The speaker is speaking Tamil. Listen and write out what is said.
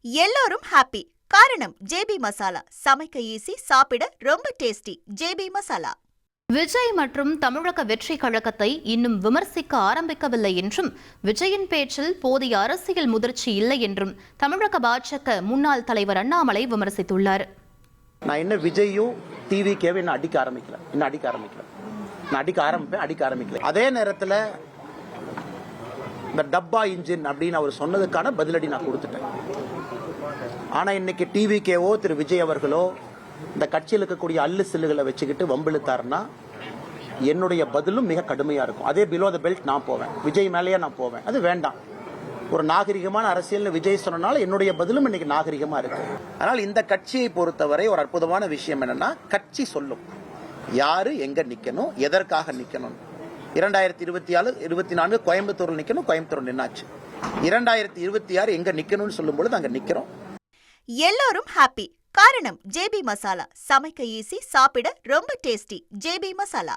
எல்லோரும் ஹாப்பி. காரணம் ஜேபி மசாலா. சமைக்க ஈஸி, சாப்பிட ரொம்ப டேஸ்டி. ஜேபி மசாலா. விஜய் மற்றும் தமிழக வெற்றி கழகத்தை இன்னும் விமர்சிக்க ஆரம்பிக்கவில்லை என்றும், விஜயின் பேச்சில் போதிய அரசியல் முதிர்ச்சி இல்லை என்றும் தமிழக பாஜக முன்னாள் தலைவர் அண்ணாமலை விமர்சித்துள்ளார். நான் என்ன விஜயும் டிவிகேவை இன்னும் அடிக்க ஆரம்பிக்கல. நான் அடிக்க ஆரம்பிக்கல. அதே நேரத்தில் இந்த டப்பா இன்ஜின் அப்படின்னு அவர் சொன்னதுக்கான பதிலடி நான் கொடுத்துட்டேன். ஆனா இன்னைக்கு டிவிகேவோ திரு விஜய் அவர்களோ இந்த கட்சியில் இருக்கக்கூடிய அல்லு சில்லுகளை வச்சுக்கிட்டு வம்பிழுத்தாருன்னா என்னுடைய பதிலும் மிக கடுமையா இருக்கும். அதே பிலோ த பெல்ட் நான் போவேன், விஜய் மேலேயே நான் போவேன். அது வேண்டாம். ஒரு நாகரிகமான அரசியல் விஜய் சொன்னனால என்னுடைய பதிலும் இன்னைக்கு நாகரிகமா இருக்கு. அதனால் இந்த கட்சியை பொறுத்தவரை ஒரு அற்புதமான விஷயம் என்னன்னா, கட்சி சொல்லும் யாரு எங்க நிக்கணும், எதற்காக நிக்கணும். 2024 கோயம்புத்தூர்ல நிக்கணும், கோயம்புத்தூர் நின்னாச்சு. 2026 எங்க நிக்கணும்னு சொல்லும் பொழுது அங்க நிக்கிறோம். எல்லோரும் ஹாப்பி. காரணம் ஜேபி மசாலா. சமைக்க ஈஸி, சாப்பிட ரொம்ப டேஸ்டி. ஜேபி மசாலா.